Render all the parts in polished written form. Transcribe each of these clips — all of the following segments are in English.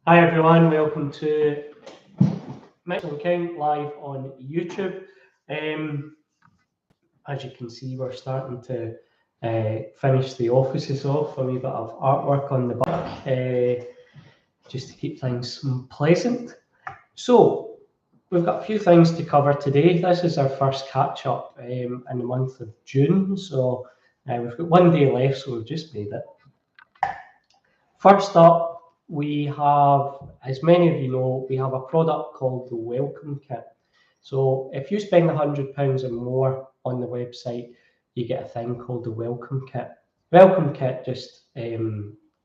Hi everyone, welcome to Maxi live on YouTube. As you can see, we're starting to finish the offices off, a wee bit of artwork on the back, just to keep things pleasant. So, we've got a few things to cover today. This is our first catch up in the month of June, so we've got one day left, so we've just made it. First up, we have, as many of you know, we have a product called the Welcome Kit. So if you spend £100 or more on the website, you get a thing called the Welcome Kit. Welcome Kit just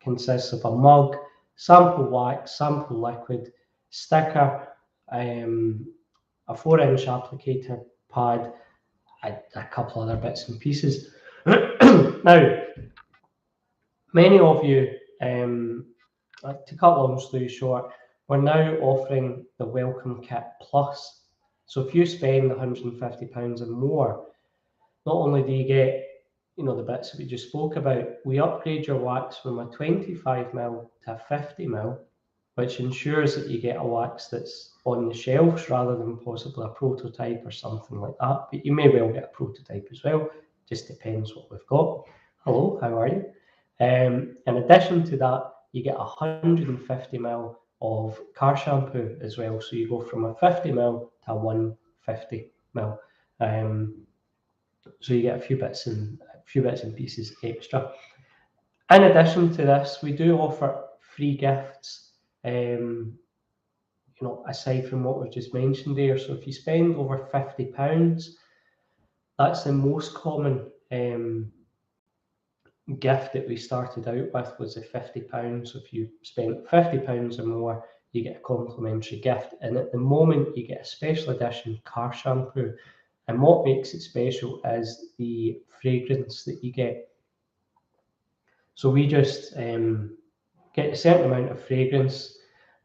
consists of a mug, sample wax, sample liquid, sticker, a 4-inch applicator pad, a couple other bits and pieces. Now, many of you, to cut long story short, we're now offering the Welcome Kit Plus. So if you spend £150 or more, not only do you get, the bits that we just spoke about, we upgrade your wax from a 25mm to a 50mm, which ensures that you get a wax that's on the shelves rather than possibly a prototype or something like that. But you may well get a prototype as well. Just depends what we've got. Hello, how are you? In addition to that, you get 150ml of car shampoo as well. So you go from a 50ml to a 150ml. So you get a few bits and pieces extra. In addition to this, we do offer free gifts. Aside from what we've just mentioned there. So if you spend over £50, that's the most common gift that we started out with was the £50. So if you spent £50 or more, you get a complimentary gift. And at the moment, you get a special edition car shampoo. And what makes it special is the fragrance that you get. So we just get a certain amount of fragrance,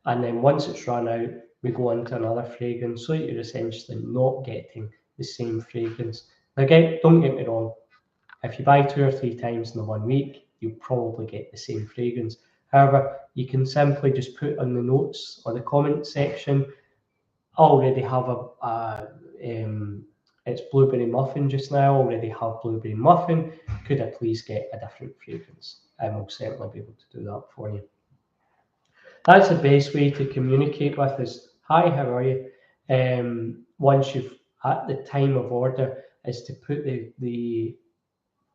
and then once it's run out, we go into another fragrance, so you're essentially not getting the same fragrance. Now, don't get me wrong, if you buy 2 or 3 times in the 1 week, you'll probably get the same fragrance. However, you can simply just put on the notes or the comment section, I already have it's blueberry muffin just now, already have blueberry muffin, could I please get a different fragrance? And we'll certainly be able to do that for you. That's the best way to communicate with us. Hi, how are you? Once you've, at the time of order, is to put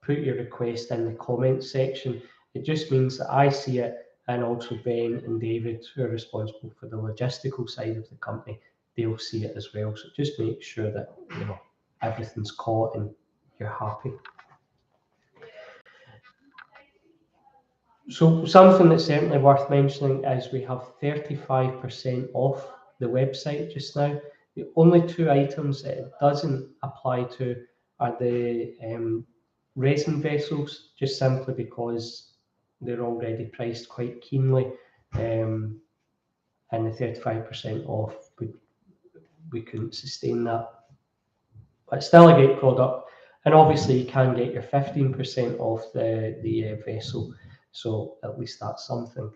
put your request in the comments section. It just means that I see it, and also Ben and David, who are responsible for the logistical side of the company, they'll see it as well. So just make sure that everything's caught and you're happy. So something that's certainly worth mentioning is we have 35% off the website just now. The only 2 items that it doesn't apply to are the resin vessels, just simply because they're already priced quite keenly, and the 35% off, we couldn't sustain that. But still a great product, and obviously you can get your 15% off the vessel. So at least that's something.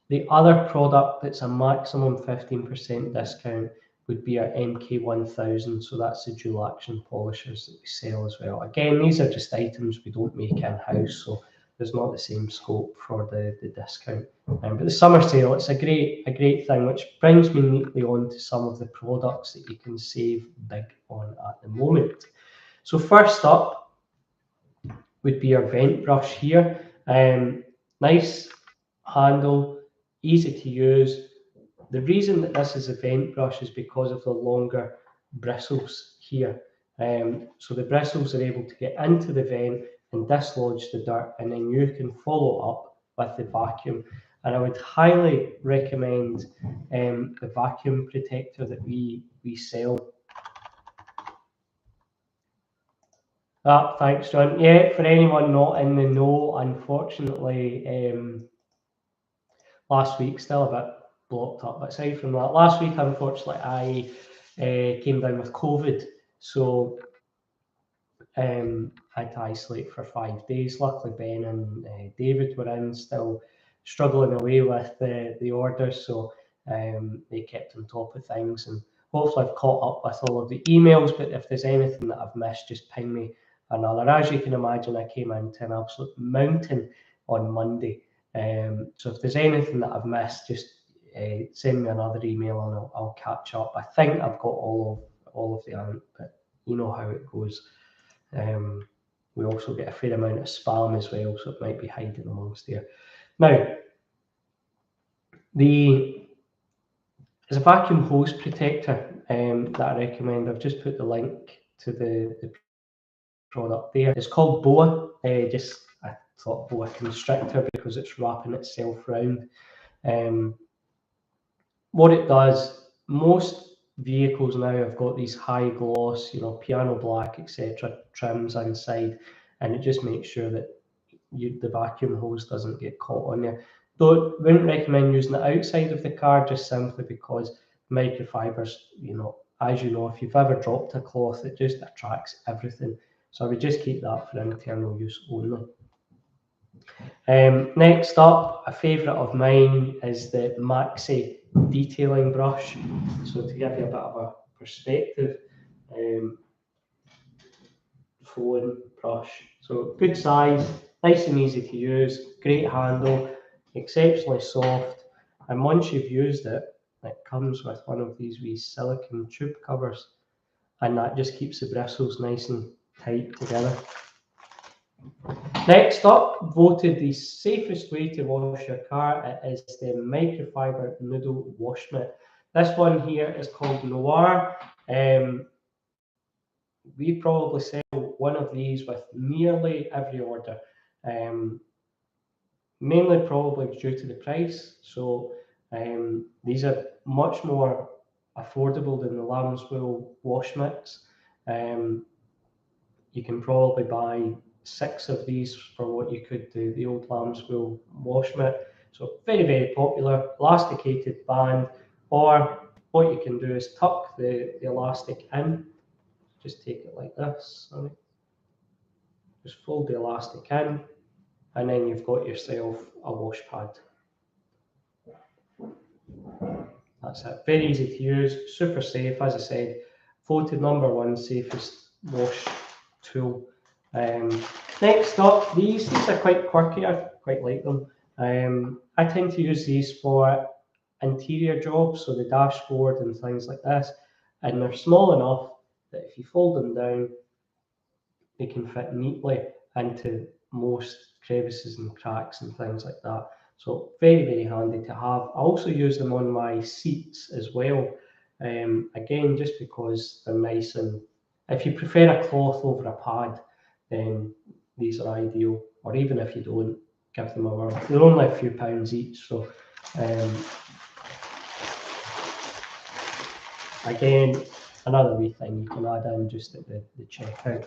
The other product that's a maximum 15% discount would be our MK1000. So that's the dual action polishers that we sell as well. Again, these are just items we don't make in-house, so there's not the same scope for the discount. But the summer sale, it's a great thing, which brings me neatly on to some of the products that you can save big on at the moment. So first up would be our vent brush here. Nice handle, easy to use. The reason that this is a vent brush is because of the longer bristles here. So the bristles are able to get into the vent and dislodge the dirt, and then you can follow up with the vacuum. And I would highly recommend the vacuum protector that we sell. Thanks, John. Yeah, for anyone not in the know, unfortunately, last week still a bit blocked up. But aside from that, last week, unfortunately, I came down with COVID, so I had to isolate for 5 days. Luckily, Ben and David were in still, struggling away with the orders, so they kept on top of things, and hopefully I've caught up with all of the emails. But if there's anything that I've missed, just ping me another. As you can imagine, I came into an absolute mountain on Monday, so if there's anything that I've missed, just send me another email and I'll catch up. I think I've got all of the answers, but you know how it goes. We also get a fair amount of spam as well, so it might be hiding amongst there. Now, there's a vacuum hose protector that I recommend. I've just put the link to the product there. It's called Boa. I thought Boa Constrictor because it's wrapping itself round. What it does, most vehicles now have got these high gloss, piano black, etc. trims inside, and it just makes sure that the vacuum hose doesn't get caught on you. Wouldn't recommend using it outside of the car, just simply because microfibers, as you know, if you've ever dropped a cloth, it just attracts everything. So I would just keep that for internal use only. Next up, a favourite of mine is the Maxi detailing brush. So to give you a bit of a perspective, flowing brush. So good size, nice and easy to use, great handle, exceptionally soft. And once you've used it, it comes with one of these wee silicone tube covers, and that just keeps the bristles nice and tight together. Next up, voted the safest way to wash your car, it is the Microfiber Noodle Wash Mitt. This one here is called Noir. We probably sell one of these with nearly every order, mainly probably due to the price. So these are much more affordable than the lamb's wool wash mitts. You can probably buy 6 of these for what you could do the old lamb's wool wash mitt. So very, very popular, elasticated band, or what you can do is tuck the elastic in. Just take it like this, sorry. Just fold the elastic in, and then you've got yourself a wash pad. That's it. Very easy to use, super safe. As I said, voted #1 safest wash tool. Next up, these are quite quirky. I quite like them. I tend to use these for interior jobs, so the dashboard and things like this, and they're small enough that if you fold them down, they can fit neatly into most crevices and cracks and things like that. So very, very handy to have. I also use them on my seats as well. Again, just because they're nice, and if you prefer a cloth over a pad, then these are ideal. Or even if you don't, give them a whirl. They're only a few pounds each, so again, another wee thing you can add in just at the checkout.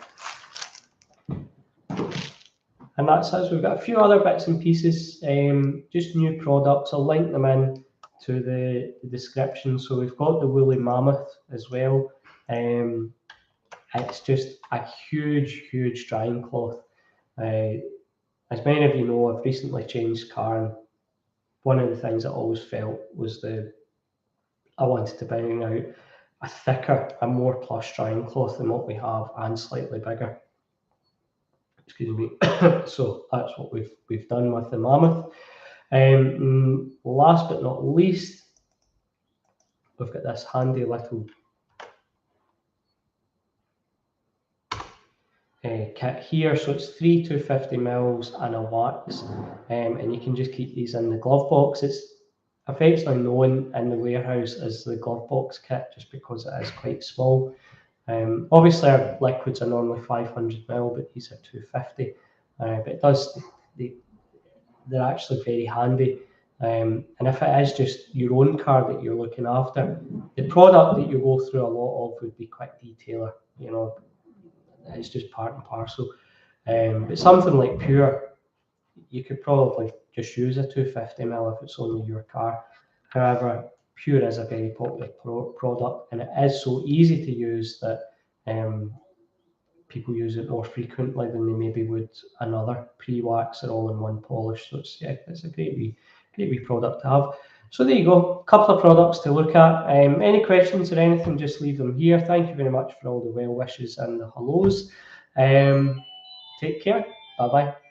And that's us. We've got a few other bits and pieces, just new products. I'll link them in to the description. So we've got the woolly Mammoth as well. It's just a huge, huge drying cloth. As many of you know, I've recently changed car, and one of the things I always felt was I wanted to bring out a thicker and more plush drying cloth than what we have, and slightly bigger. Excuse me. So that's what we've done with the Mammoth. Last but not least, we've got this handy little kit here. So it's 3 250 mils and a wax, and you can just keep these in the glove box. It's affectionately known in the warehouse as the glove box kit, just because it is quite small. Obviously our liquids are normally 500 mil, but these are 250. But it does, they're actually very handy. And if it is just your own car that you're looking after, the product that you go through a lot of would be quick detailer. It's just part and parcel. But something like Pure, you could probably just use a 250 mil if it's only your car. However, Pure is a very popular product, and it is so easy to use that people use it more frequently than they maybe would another pre-wax or all-in-one polish. So it's a great wee product to have. So there you go, a couple of products to look at. Any questions or anything, just leave them here. Thank you very much for all the well wishes and the hellos. Take care. Bye-bye.